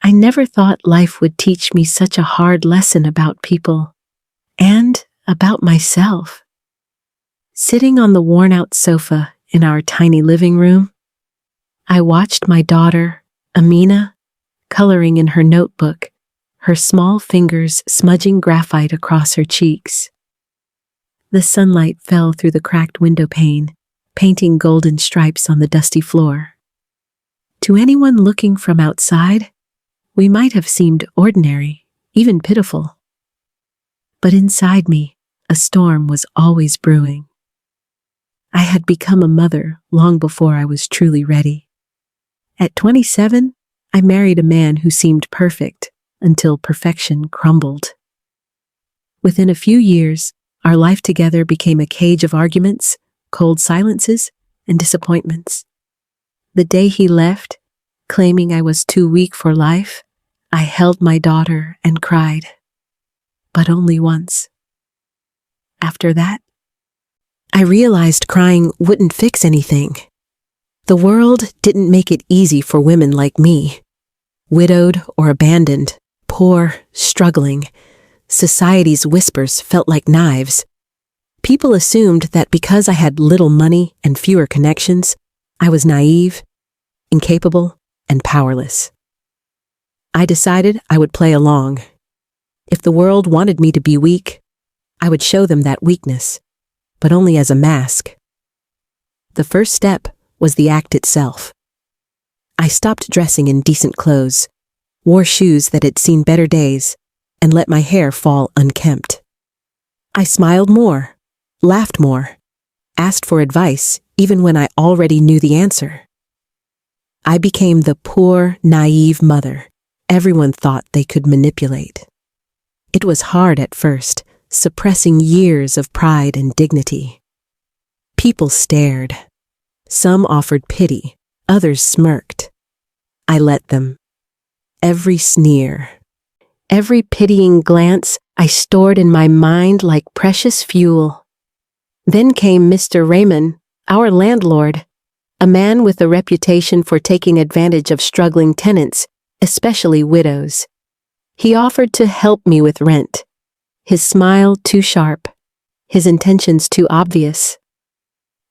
I never thought life would teach me such a hard lesson about people and about myself. Sitting on the worn-out sofa in our tiny living room, I watched my daughter, Amina, coloring in her notebook, her small fingers smudging graphite across her cheeks. The sunlight fell through the cracked window pane, painting golden stripes on the dusty floor. To anyone looking from outside, we might have seemed ordinary, even pitiful. But inside me, a storm was always brewing. I had become a mother long before I was truly ready. At 27, I married a man who seemed perfect until perfection crumbled. Within a few years, our life together became a cage of arguments, cold silences, and disappointments. The day he left, claiming I was too weak for life, I held my daughter and cried. But only once. After that, I realized crying wouldn't fix anything. The world didn't make it easy for women like me. Widowed or abandoned, poor, struggling, society's whispers felt like knives. People assumed that because I had little money and fewer connections, I was naive, incapable, and powerless. I decided I would play along. If the world wanted me to be weak, I would show them that weakness, but only as a mask. The first step was the act itself. I stopped dressing in decent clothes, wore shoes that had seen better days, and let my hair fall unkempt. I smiled more, laughed more, asked for advice even when I already knew the answer. I became the poor, naive mother everyone thought they could manipulate. It was hard at first, suppressing years of pride and dignity. People stared. Some offered pity, others smirked. I let them. Every sneer, every pitying glance I stored in my mind like precious fuel. Then came Mr. Raymond, our landlord, a man with a reputation for taking advantage of struggling tenants, especially widows. He offered to help me with rent. His smile too sharp, his intentions too obvious.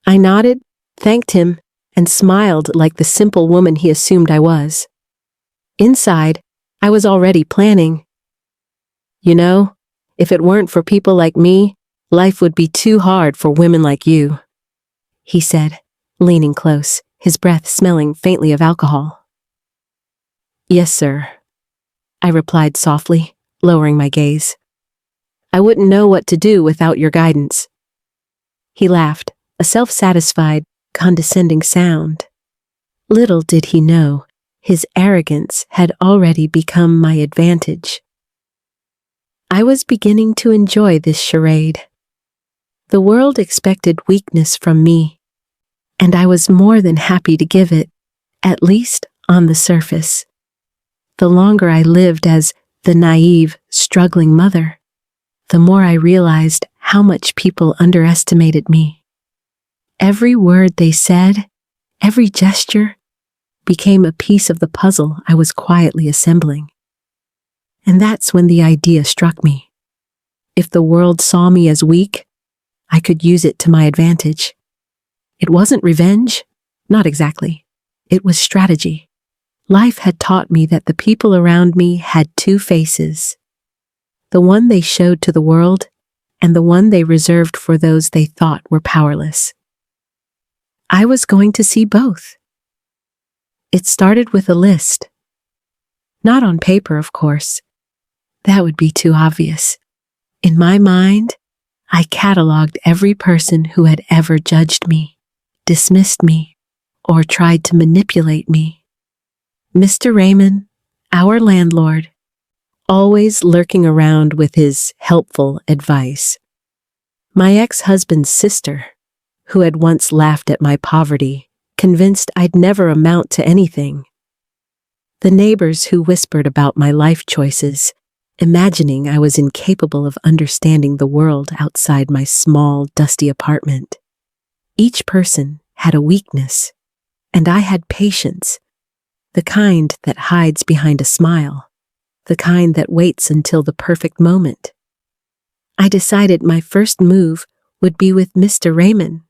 I nodded, thanked him, and smiled like the simple woman he assumed I was. Inside, I was already planning. You know, if it weren't for people like me, life would be too hard for women like you, he said, leaning close, his breath smelling faintly of alcohol. Yes, sir, I replied softly, lowering my gaze. I wouldn't know what to do without your guidance. He laughed, a self-satisfied, condescending sound. Little did he know, his arrogance had already become my advantage. I was beginning to enjoy this charade. The world expected weakness from me, and I was more than happy to give it, at least on the surface. The longer I lived as the naive, struggling mother, the more I realized how much people underestimated me. Every word they said, every gesture, became a piece of the puzzle I was quietly assembling. And that's when the idea struck me. If the world saw me as weak, I could use it to my advantage. It wasn't revenge, not exactly. It was strategy. Life had taught me that the people around me had two faces. The one they showed to the world, and the one they reserved for those they thought were powerless. I was going to see both. It started with a list. Not on paper, of course. That would be too obvious. In my mind, I cataloged every person who had ever judged me, dismissed me, or tried to manipulate me. Mr. Raymond, our landlord, always lurking around with his helpful advice. My ex-husband's sister, who had once laughed at my poverty, convinced I'd never amount to anything. The neighbors who whispered about my life choices, imagining I was incapable of understanding the world outside my small, dusty apartment. Each person had a weakness, and I had patience. the kind that hides behind a smile, the kind that waits until the perfect moment. I decided my first move would be with Mr. Raymond.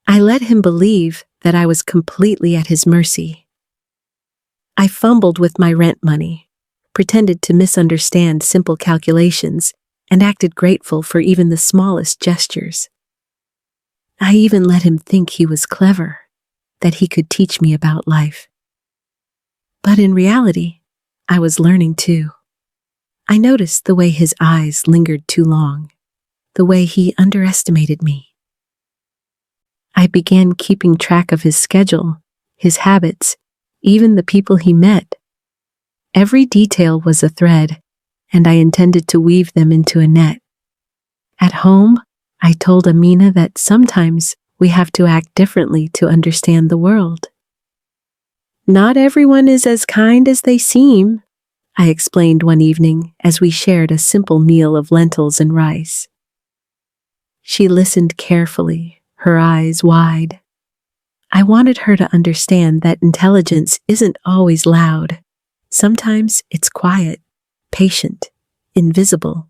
I let him believe that I was completely at his mercy. I fumbled with my rent money, pretended to misunderstand simple calculations, and acted grateful for even the smallest gestures. I even let him think he was clever, that he could teach me about life. But in reality, I was learning too. I noticed the way his eyes lingered too long, the way he underestimated me. I began keeping track of his schedule, his habits, even the people he met. Every detail was a thread, and I intended to weave them into a net. At home, I told Amina that sometimes we have to act differently to understand the world. Not everyone is as kind as they seem, I explained one evening as we shared a simple meal of lentils and rice. She listened carefully, her eyes wide. I wanted her to understand that intelligence isn't always loud. Sometimes it's quiet, patient, invisible.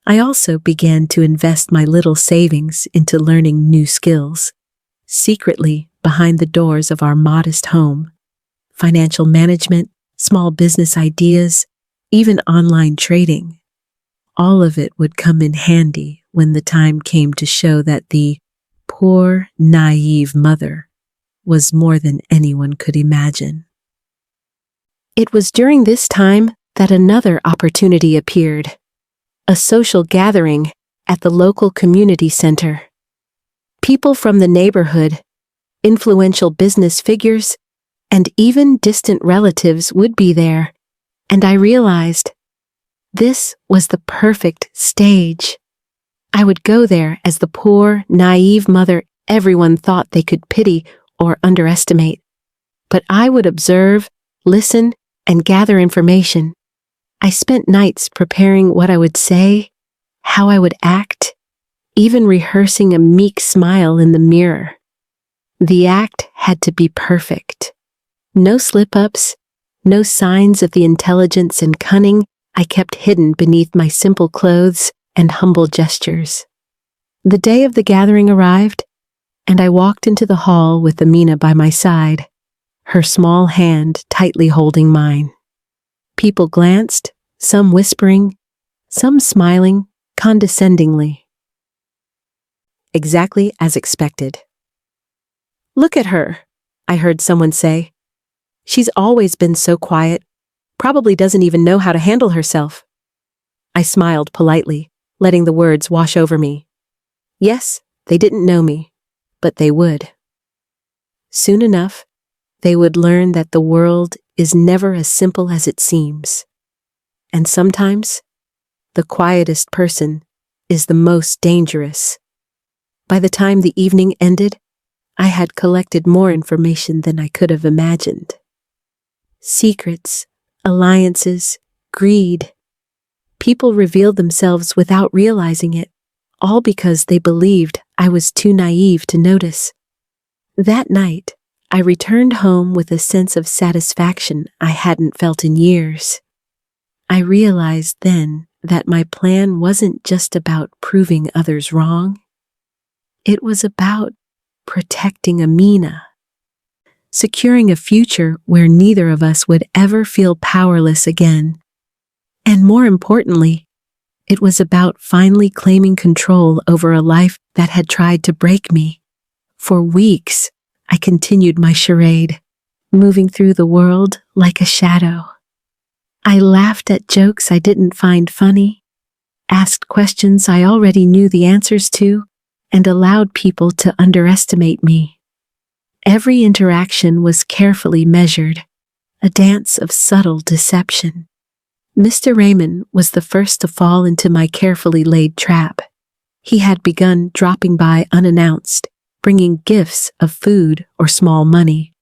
I also began to invest my little savings into learning new skills, secretly behind the doors of our modest home. Financial management, small business ideas, even online trading. All of it would come in handy when the time came to show that the poor, naive mother was more than anyone could imagine. It was during this time that another opportunity appeared. A social gathering at the local community center. People from the neighborhood, influential business figures, and even distant relatives would be there, and I realized this was the perfect stage. I would go there as the poor, naive mother everyone thought they could pity or underestimate. But I would observe, listen, and gather information. I spent nights preparing what I would say, how I would act, even rehearsing a meek smile in the mirror. The act had to be perfect. No slip-ups, no signs of the intelligence and cunning I kept hidden beneath my simple clothes and humble gestures. The day of the gathering arrived, and I walked into the hall with Amina by my side, her small hand tightly holding mine. People glanced, some whispering, some smiling condescendingly. Exactly as expected. "Look at her," I heard someone say. "She's always been so quiet, probably doesn't even know how to handle herself." I smiled politely, letting the words wash over me. Yes, they didn't know me, but they would. Soon enough, they would learn that the world is never as simple as it seems. And sometimes, the quietest person is the most dangerous. By the time the evening ended, I had collected more information than I could have imagined. Secrets, alliances, greed. People revealed themselves without realizing it, all because they believed I was too naive to notice. That night, I returned home with a sense of satisfaction I hadn't felt in years. I realized then that my plan wasn't just about proving others wrong. It was about protecting Amina, securing a future where neither of us would ever feel powerless again. And more importantly, it was about finally claiming control over a life that had tried to break me. For weeks, I continued my charade, moving through the world like a shadow. I laughed at jokes I didn't find funny, asked questions I already knew the answers to, and allowed people to underestimate me. Every interaction was carefully measured, a dance of subtle deception. Mr. Raymond was the first to fall into my carefully laid trap. He had begun dropping by unannounced, bringing gifts of food or small money,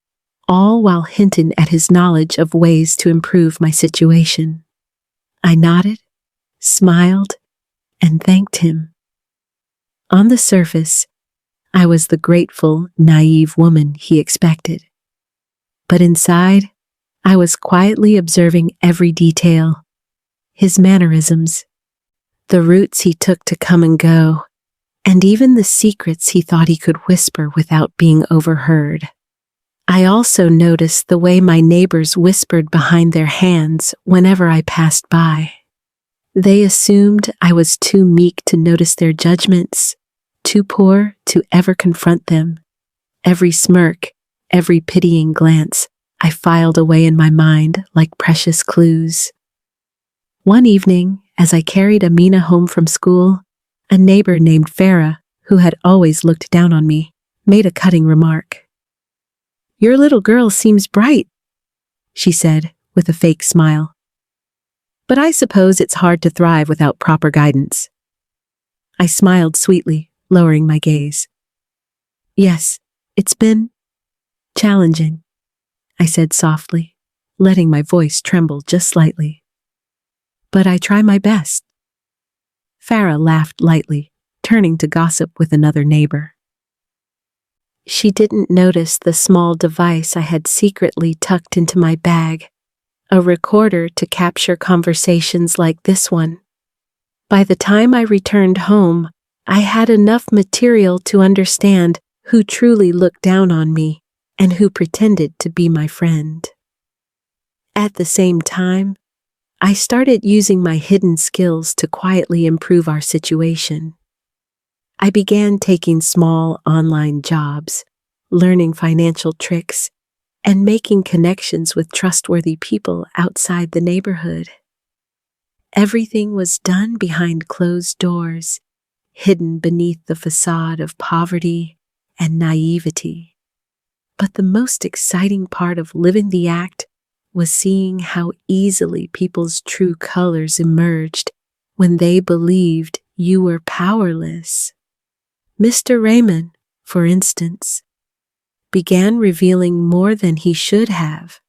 all while hinting at his knowledge of ways to improve my situation. I nodded, smiled, and thanked him. On the surface, I was the grateful, naive woman he expected. But inside, I was quietly observing every detail, his mannerisms, the routes he took to come and go, and even the secrets he thought he could whisper without being overheard. I also noticed the way my neighbors whispered behind their hands whenever I passed by. They assumed I was too meek to notice their judgments, too poor to ever confront them. Every smirk, every pitying glance, I filed away in my mind like precious clues. One evening, as I carried Amina home from school, a neighbor named Farah, who had always looked down on me, made a cutting remark. "Your little girl seems bright," she said with a fake smile. "But I suppose it's hard to thrive without proper guidance." I smiled sweetly, lowering my gaze. "Yes, it's been challenging," I said softly, letting my voice tremble just slightly. "But I try my best." Farah laughed lightly, turning to gossip with another neighbor. She didn't notice the small device I had secretly tucked into my bag, a recorder to capture conversations like this one. By the time I returned home, I had enough material to understand who truly looked down on me and who pretended to be my friend. At the same time, I started using my hidden skills to quietly improve our situation. I began taking small online jobs, learning financial tricks, and making connections with trustworthy people outside the neighborhood. Everything was done behind closed doors, hidden beneath the facade of poverty and naivety. But the most exciting part of living the act was seeing how easily people's true colors emerged when they believed you were powerless. Mr. Raymond, for instance, began revealing more than he should have,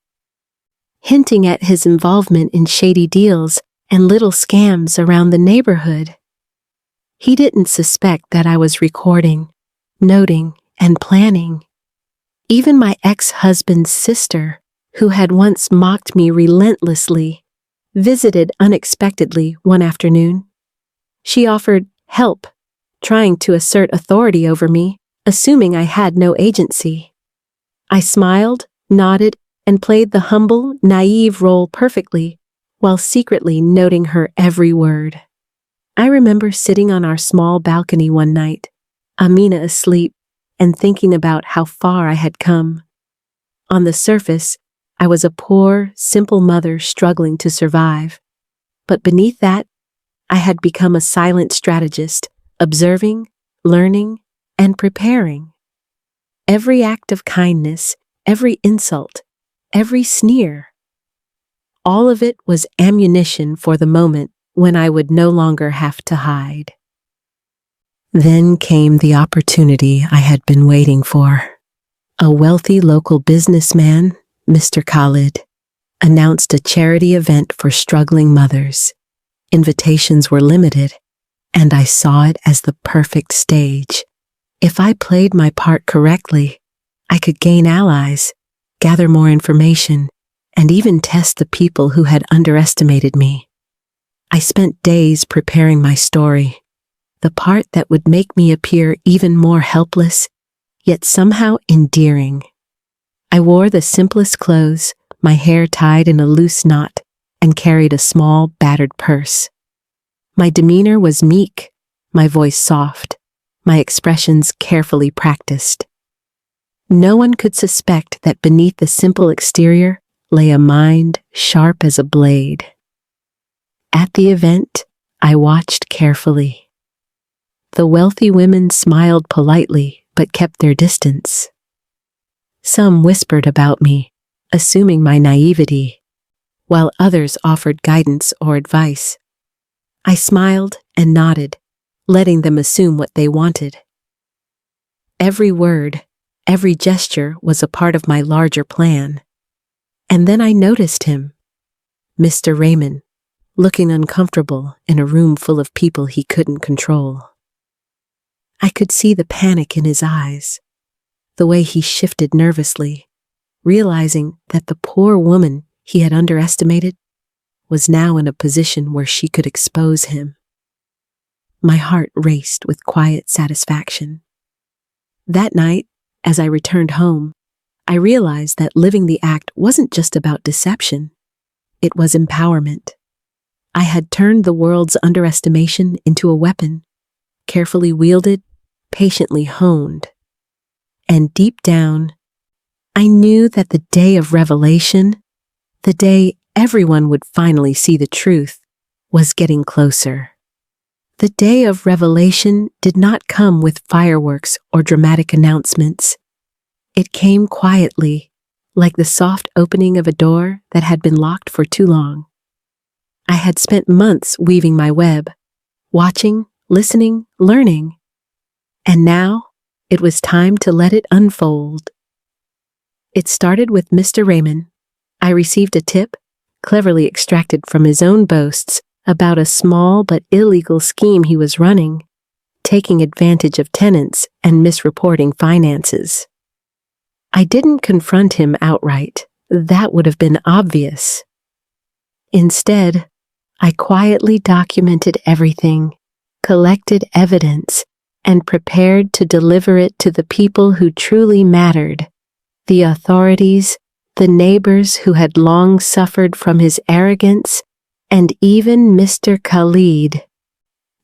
hinting at his involvement in shady deals and little scams around the neighborhood. He didn't suspect that I was recording, noting, and planning. Even my ex-husband's sister, who had once mocked me relentlessly, visited unexpectedly one afternoon. She offered help, trying to assert authority over me, assuming I had no agency. I smiled, nodded, and played the humble, naive role perfectly, while secretly noting her every word. I remember sitting on our small balcony one night, Amina asleep, and thinking about how far I had come. On the surface, I was a poor, simple mother struggling to survive. But beneath that, I had become a silent strategist, observing, learning, and preparing. Every act of kindness, every insult, every sneer, all of it was ammunition for the moment when I would no longer have to hide. Then came the opportunity I had been waiting for. A wealthy local businessman, Mr. Khalid, announced a charity event for struggling mothers. Invitations were limited, and I saw it as the perfect stage. If I played my part correctly, I could gain allies, gather more information, and even test the people who had underestimated me. I spent days preparing my story, the part that would make me appear even more helpless, yet somehow endearing. I wore the simplest clothes, my hair tied in a loose knot, and carried a small, battered purse. My demeanor was meek, my voice soft, my expressions carefully practiced. No one could suspect that beneath the simple exterior lay a mind sharp as a blade. At the event, I watched carefully. The wealthy women smiled politely but kept their distance. Some whispered about me, assuming my naivety, while others offered guidance or advice. I smiled and nodded, letting them assume what they wanted. Every word, every gesture was a part of my larger plan. And then I noticed him, Mr. Raymond, looking uncomfortable in a room full of people he couldn't control. I could see the panic in his eyes, the way he shifted nervously, realizing that the poor woman he had underestimated was now in a position where she could expose him. My heart raced with quiet satisfaction. That night, as I returned home, I realized that living the act wasn't just about deception. It was empowerment. I had turned the world's underestimation into a weapon, carefully wielded, patiently honed. And deep down, I knew that the day of revelation, the day everyone would finally see the truth, was getting closer. The day of revelation did not come with fireworks or dramatic announcements. It came quietly, like the soft opening of a door that had been locked for too long. I had spent months weaving my web, watching, listening, learning. And now, it was time to let it unfold. It started with Mr. Raymond. I received a tip, cleverly extracted from his own boasts, about a small but illegal scheme he was running, taking advantage of tenants and misreporting finances. I didn't confront him outright. That would have been obvious. Instead, I quietly documented everything, collected evidence, and prepared to deliver it to the people who truly mattered, the authorities, the neighbors who had long suffered from his arrogance, and even Mr. Khalid,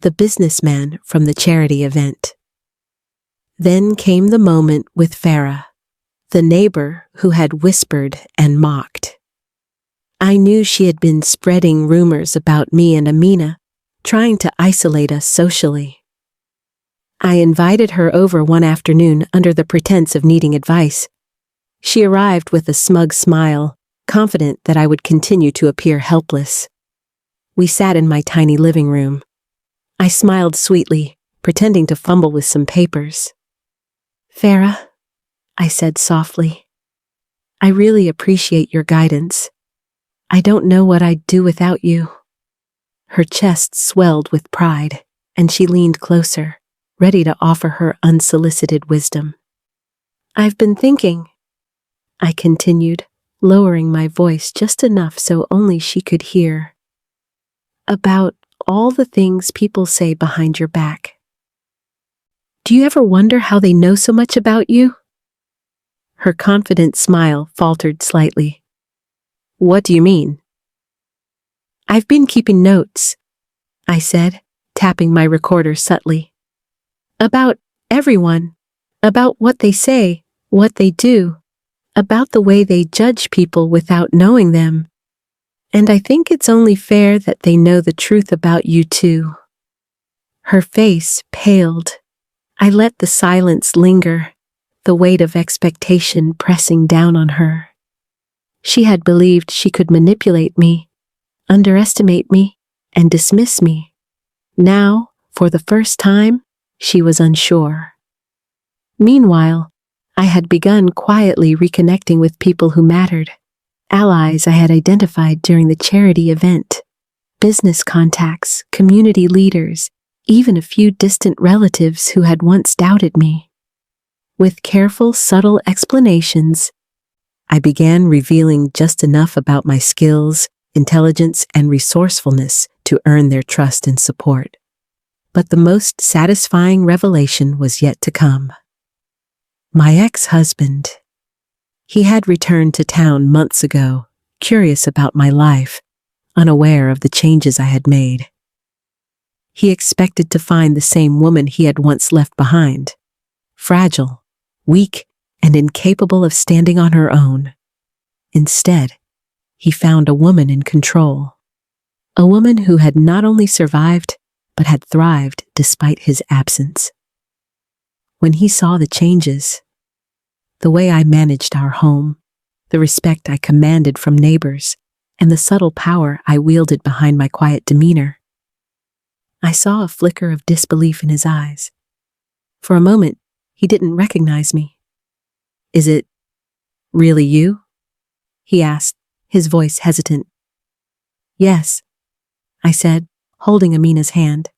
the businessman from the charity event. Then came the moment with Farah, the neighbor who had whispered and mocked. I knew she had been spreading rumors about me and Amina, trying to isolate us socially. I invited her over one afternoon under the pretense of needing advice. She arrived with a smug smile, confident that I would continue to appear helpless. We sat in my tiny living room. I smiled sweetly, pretending to fumble with some papers. "Farah," I said softly, "I really appreciate your guidance. I don't know what I'd do without you." Her chest swelled with pride, and she leaned closer, ready to offer her unsolicited wisdom. "I've been thinking," I continued, lowering my voice just enough so only she could hear, "about all the things people say behind your back. Do you ever wonder how they know so much about you?" Her confident smile faltered slightly. "What do you mean?" "I've been keeping notes," I said, tapping my recorder subtly. "About everyone, about what they say, what they do, about the way they judge people without knowing them. And I think it's only fair that they know the truth about you too." Her face paled. I let the silence linger, the weight of expectation pressing down on her. She had believed she could manipulate me, underestimate me, and dismiss me. Now, for the first time, she was unsure. Meanwhile, I had begun quietly reconnecting with people who mattered, allies I had identified during the charity event, business contacts, community leaders, even a few distant relatives who had once doubted me. With careful, subtle explanations, I began revealing just enough about my skills, intelligence, and resourcefulness to earn their trust and support. But the most satisfying revelation was yet to come. My ex-husband. He had returned to town months ago, curious about my life, unaware of the changes I had made. He expected to find the same woman he had once left behind, fragile, weak, and incapable of standing on her own. Instead, he found a woman in control, a woman who had not only survived, but had thrived despite his absence. When he saw the changes, the way I managed our home, the respect I commanded from neighbors, and the subtle power I wielded behind my quiet demeanor, I saw a flicker of disbelief in his eyes. For a moment, he didn't recognize me. "Is it really you?" he asked, his voice hesitant. "Yes," I said, holding Amina's hand.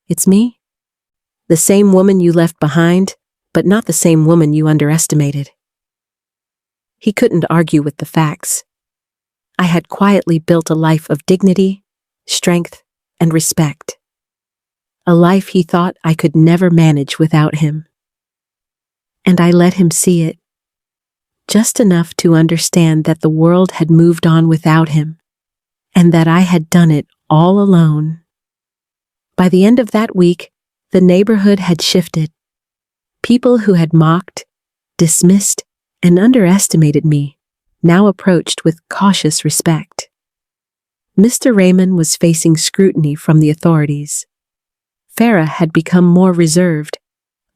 "It's me. The same woman you left behind, but not the same woman you underestimated." He couldn't argue with the facts. I had quietly built a life of dignity, strength, and respect. A life he thought I could never manage without him. And I let him see it, just enough to understand that the world had moved on without him, and that I had done it all alone. By the end of that week, the neighborhood had shifted. People who had mocked, dismissed, and underestimated me now approached with cautious respect. Mr. Raymond was facing scrutiny from the authorities. Farah had become more reserved,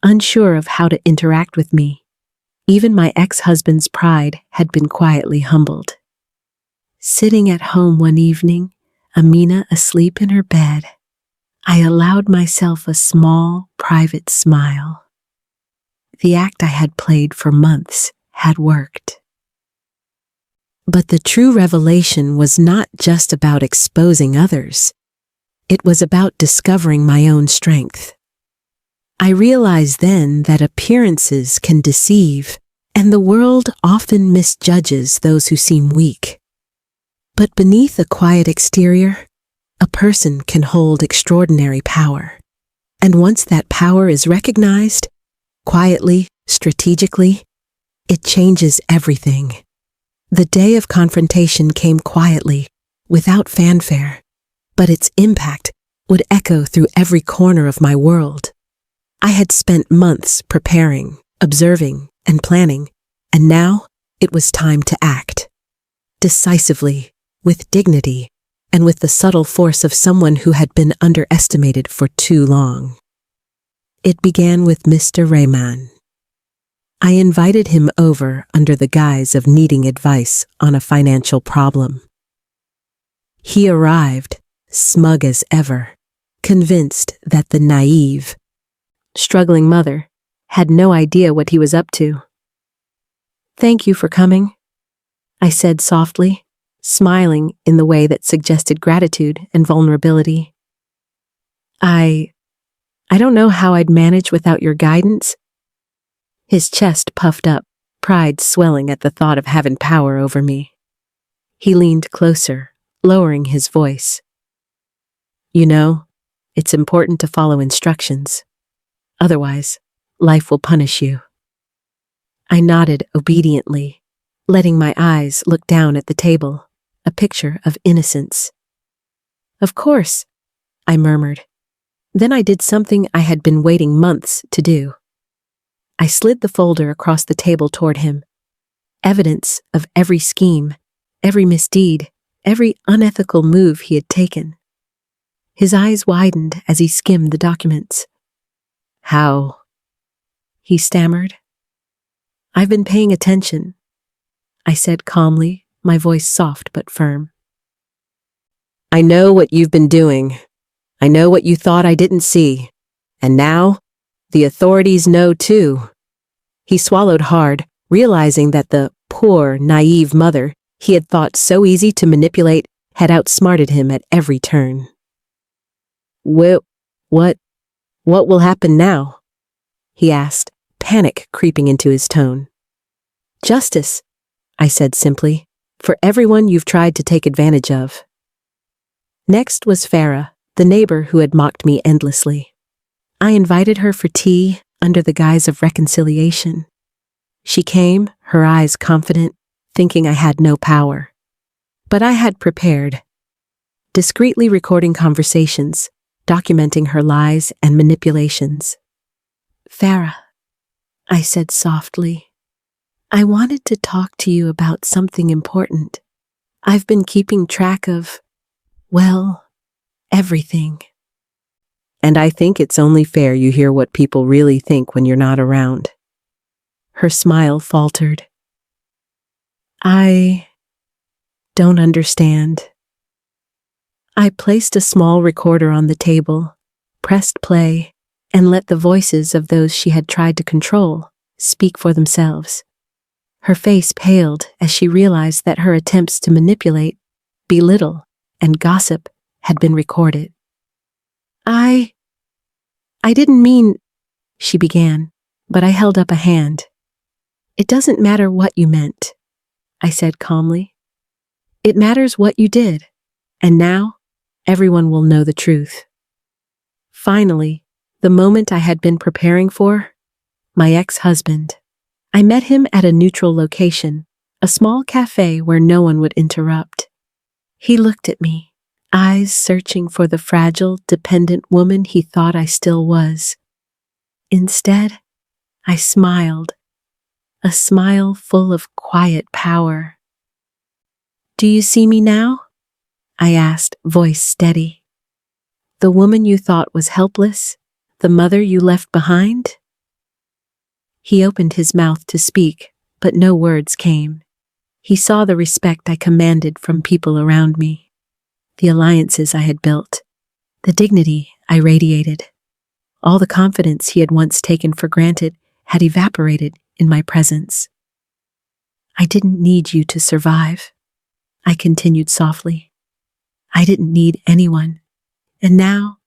unsure of how to interact with me. Even my ex-husband's pride had been quietly humbled. Sitting at home one evening, Amina asleep in her bed, I allowed myself a small, private smile. The act I had played for months had worked. But the true revelation was not just about exposing others. It was about discovering my own strength. I realized then that appearances can deceive, and the world often misjudges those who seem weak. But beneath a quiet exterior, a person can hold extraordinary power. And once that power is recognized, quietly, strategically, it changes everything. The day of confrontation came quietly, without fanfare, but its impact would echo through every corner of my world. I had spent months preparing, observing, and planning, and now it was time to act. Decisively, with dignity, and with the subtle force of someone who had been underestimated for too long. It began with Mr. Raymond. I invited him over under the guise of needing advice on a financial problem. He arrived, smug as ever, convinced that the naïve, struggling mother had no idea what he was up to. "Thank you for coming," I said softly, smiling in the way that suggested gratitude and vulnerability. I don't know how I'd manage without your guidance." His chest puffed up, pride swelling at the thought of having power over me. He leaned closer, lowering his voice. "You know, it's important to follow instructions. Otherwise, life will punish you." I nodded obediently, letting my eyes look down at the table, a picture of innocence. "Of course," I murmured. Then I did something I had been waiting months to do. I slid the folder across the table toward him. Evidence of every scheme, every misdeed, every unethical move he had taken. His eyes widened as he skimmed the documents. "How?" he stammered. "I've been paying attention," I said calmly, my voice soft but firm. "I know what you've been doing. I know what you thought I didn't see. And now, the authorities know too." He swallowed hard, realizing that the poor, naive mother he had thought so easy to manipulate had outsmarted him at every turn. What will happen now?" he asked, panic creeping into his tone. "Justice," I said simply, "for everyone you've tried to take advantage of." Next was Farah, the neighbor who had mocked me endlessly. I invited her for tea under the guise of reconciliation. She came, her eyes confident, thinking I had no power. But I had prepared, discreetly recording conversations, documenting her lies and manipulations. "Farah," I said softly, "I wanted to talk to you about something important. I've been keeping track of, well, everything. And I think it's only fair you hear what people really think when you're not around." Her smile faltered. "I don't understand." I placed a small recorder on the table, pressed play, and let the voices of those she had tried to control speak for themselves. Her face paled as she realized that her attempts to manipulate, belittle, and gossip had been recorded. I didn't mean," she began, but I held up a hand. "It doesn't matter what you meant. I said calmly. It matters what you did, and now everyone will know the truth. Finally, the moment I had been preparing for, my ex-husband. I met him at a neutral location, a small cafe where no one would interrupt. He looked at me, eyes searching for the fragile, dependent woman he thought I still was. Instead, I smiled, a smile full of quiet power. Do you see me now? I asked, voice steady. The woman you thought was helpless, the mother you left behind? He opened his mouth to speak, but no words came. He saw the respect I commanded from people around me, the alliances I had built, the dignity I radiated. All the confidence he had once taken for granted had evaporated in my presence. I didn't need you to survive, I continued softly. I didn't need anyone, and now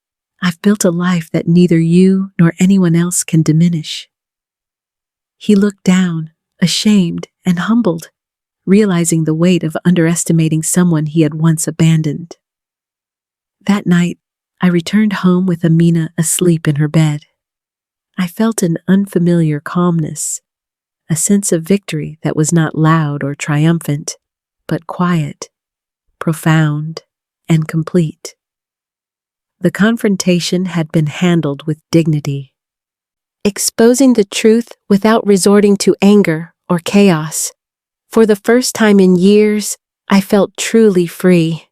I've built a life that neither you nor anyone else can diminish. He looked down, ashamed and humbled, realizing the weight of underestimating someone he had once abandoned. That night, I returned home with Amina asleep in her bed. I felt an unfamiliar calmness, a sense of victory that was not loud or triumphant, but quiet, profound, and complete. The confrontation had been handled with dignity. Exposing the truth without resorting to anger or chaos. For the first time in years, I felt truly free.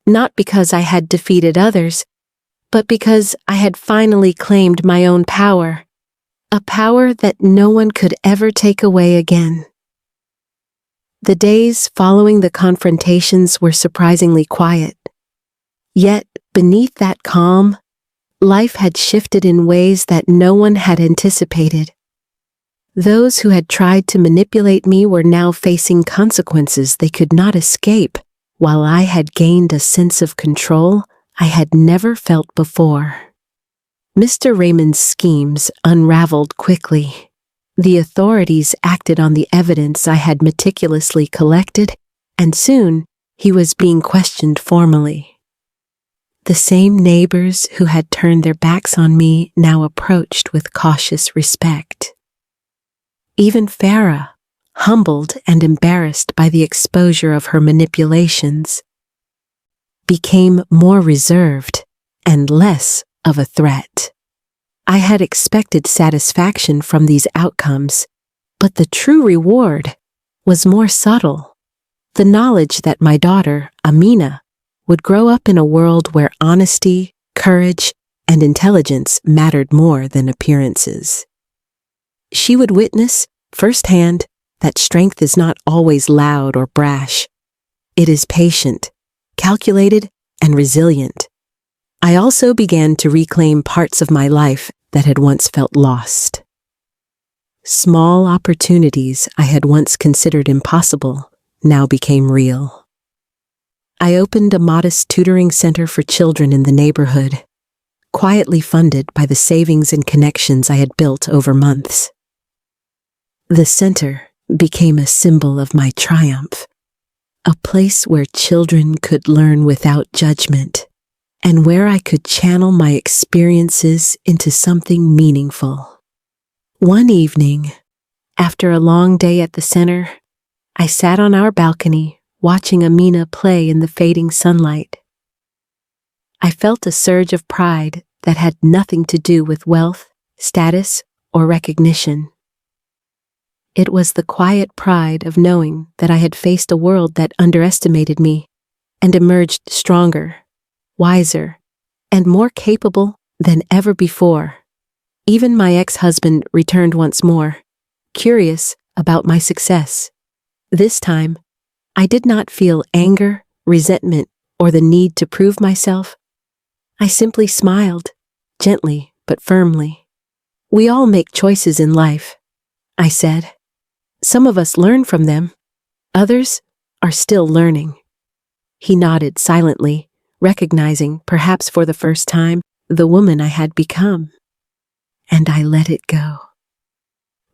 Not because I had defeated others, but because I had finally claimed my own power, a power that no one could ever take away again. The days following the confrontations were surprisingly quiet. Yet, beneath that calm, life had shifted in ways that no one had anticipated. Those who had tried to manipulate me were now facing consequences they could not escape, while I had gained a sense of control I had never felt before. Mr. Raymond's schemes unraveled quickly. The authorities acted on the evidence I had meticulously collected, and soon he was being questioned formally. The same neighbors who had turned their backs on me now approached with cautious respect. Even Farah, humbled and embarrassed by the exposure of her manipulations, became more reserved and less of a threat. I had expected satisfaction from these outcomes, but the true reward was more subtle. The knowledge that my daughter, Amina, would grow up in a world where honesty, courage, and intelligence mattered more than appearances. She would witness firsthand that strength is not always loud or brash. It is patient, calculated, and resilient. I also began to reclaim parts of my life that had once felt lost. Small opportunities I had once considered impossible now became real. I opened a modest tutoring center for children in the neighborhood, quietly funded by the savings and connections I had built over months. The center became a symbol of my triumph, a place where children could learn without judgment, and where I could channel my experiences into something meaningful. One evening, after a long day at the center, I sat on our balcony watching Amina play in the fading sunlight. I felt a surge of pride that had nothing to do with wealth, status, or recognition. It was the quiet pride of knowing that I had faced a world that underestimated me and emerged stronger, wiser, and more capable than ever before. Even my ex-husband returned once more, curious about my success. This time, I did not feel anger, resentment, or the need to prove myself. I simply smiled, gently but firmly. We all make choices in life, I said. Some of us learn from them. Others are still learning. He nodded silently, recognizing, perhaps for the first time, the woman I had become. And I let it go.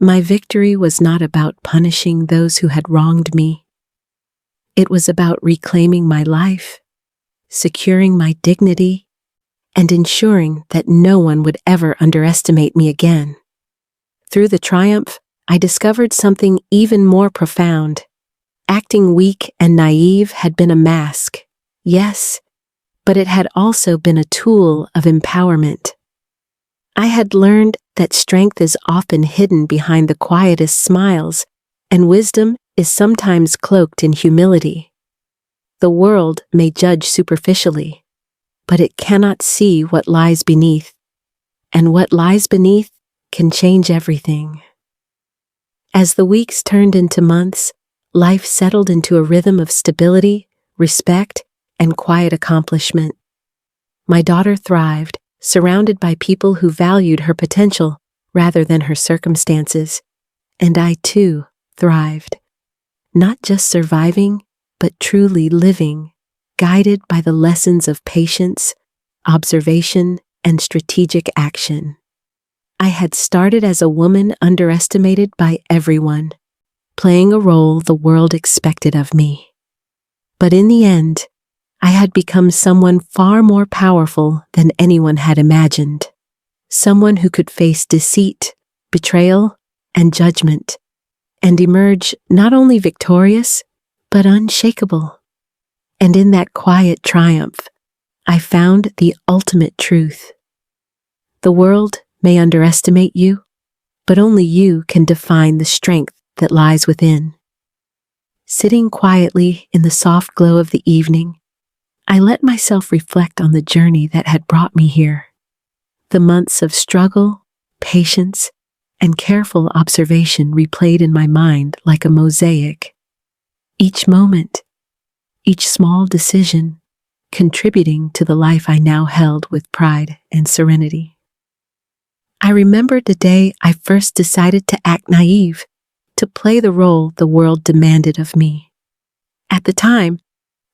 My victory was not about punishing those who had wronged me, It was about reclaiming my life, securing my dignity, and ensuring that no one would ever underestimate me again. Through the triumph, I discovered something even more profound. Acting weak and naive had been a mask, yes, but it had also been a tool of empowerment. I had learned that strength is often hidden behind the quietest smiles, and wisdom is sometimes cloaked in humility. The world may judge superficially, but it cannot see what lies beneath, and what lies beneath can change everything. As the weeks turned into months, life settled into a rhythm of stability, respect, and quiet accomplishment. My daughter thrived, surrounded by people who valued her potential rather than her circumstances, and I too thrived. Not just surviving, but truly living, guided by the lessons of patience, observation, and strategic action. I had started as a woman underestimated by everyone, playing a role the world expected of me. But in the end, I had become someone far more powerful than anyone had imagined. Someone who could face deceit, betrayal, and judgment, and emerge not only victorious, but unshakable. And in that quiet triumph, I found the ultimate truth. The world may underestimate you, but only you can define the strength that lies within. Sitting quietly in the soft glow of the evening, I let myself reflect on the journey that had brought me here. The months of struggle, patience, and careful observation replayed in my mind like a mosaic. Each moment, each small decision, contributing to the life I now held with pride and serenity. I remembered the day I first decided to act naive, to play the role the world demanded of me. At the time,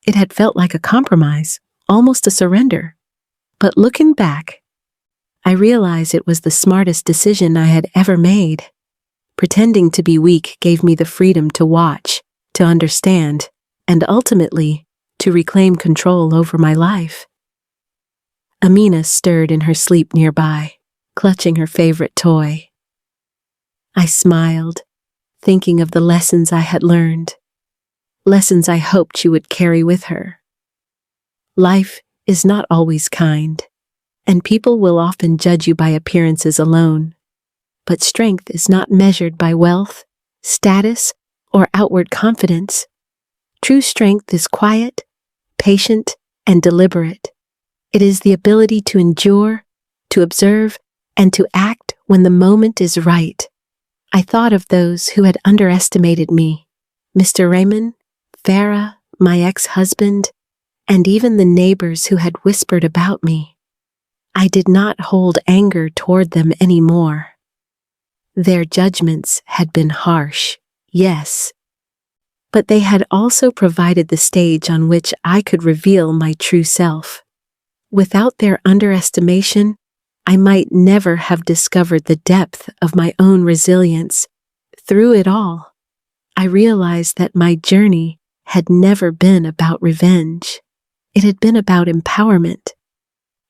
it had felt like a compromise, almost a surrender. But looking back, I realize it was the smartest decision I had ever made. Pretending to be weak gave me the freedom to watch, to understand, and ultimately, to reclaim control over my life. Amina stirred in her sleep nearby, clutching her favorite toy. I smiled, thinking of the lessons I had learned, lessons I hoped she would carry with her. Life is not always kind, and people will often judge you by appearances alone. But strength is not measured by wealth, status, or outward confidence. True strength is quiet, patient, and deliberate. It is the ability to endure, to observe, and to act when the moment is right. I thought of those who had underestimated me, Mr. Raymond, Farah, my ex-husband, and even the neighbors who had whispered about me. I did not hold anger toward them anymore. Their judgments had been harsh, yes, but they had also provided the stage on which I could reveal my true self. Without their underestimation, I might never have discovered the depth of my own resilience. Through it all, I realized that my journey had never been about revenge. It had been about empowerment.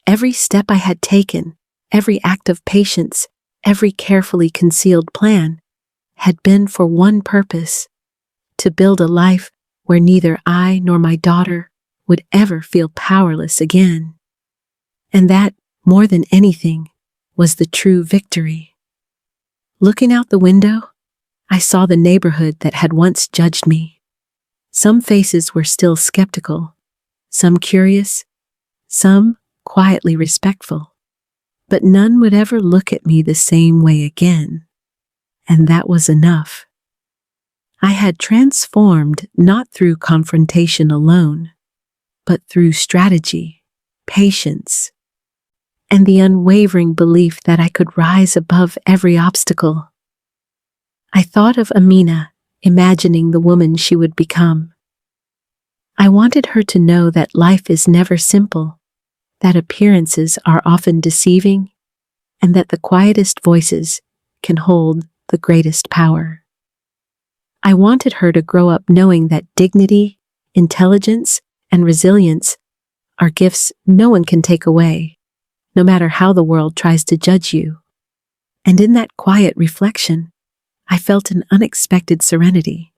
Every step I had taken, every act of patience, every carefully concealed plan, had been for one purpose: to build a life where neither I nor my daughter would ever feel powerless again. And that, more than anything, was the true victory. Looking out the window, I saw the neighborhood that had once judged me. Some faces were still skeptical, some curious, some quietly respectful. But none would ever look at me the same way again. And that was enough. I had transformed not through confrontation alone, but through strategy, patience, and the unwavering belief that I could rise above every obstacle. I thought of Amina, imagining the woman she would become. I wanted her to know that life is never simple, that appearances are often deceiving, and that the quietest voices can hold the greatest power. I wanted her to grow up knowing that dignity, intelligence, and resilience are gifts no one can take away, no matter how the world tries to judge you. And in that quiet reflection, I felt an unexpected serenity.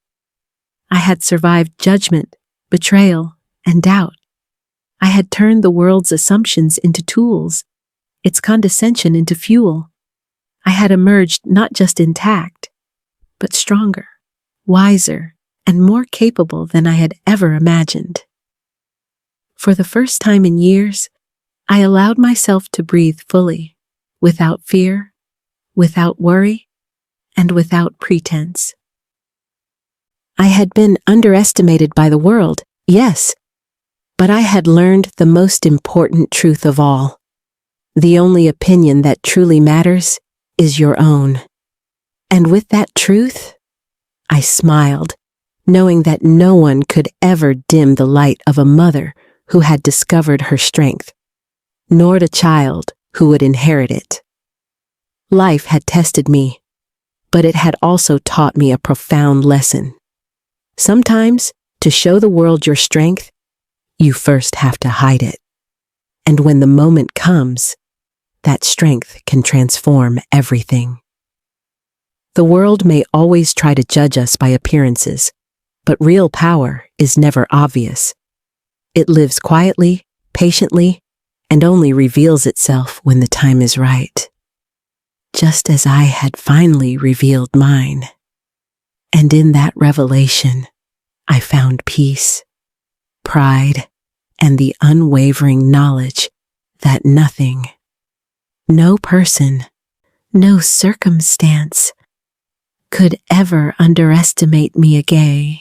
I had survived judgment, betrayal, and doubt. I had turned the world's assumptions into tools, its condescension into fuel. I had emerged not just intact, but stronger, wiser, and more capable than I had ever imagined. For the first time in years, I allowed myself to breathe fully, without fear, without worry, and without pretense. I had been underestimated by the world, yes, but I had learned the most important truth of all. The only opinion that truly matters is your own. And with that truth, I smiled, knowing that no one could ever dim the light of a mother who had discovered her strength, nor a child who would inherit it. Life had tested me, but it had also taught me a profound lesson. Sometimes, to show the world your strength, you first have to hide it. And when the moment comes, that strength can transform everything. The world may always try to judge us by appearances, but real power is never obvious. It lives quietly, patiently, and only reveals itself when the time is right. Just as I had finally revealed mine. And in that revelation, I found peace, pride, and the unwavering knowledge that nothing, no person, no circumstance could ever underestimate me again.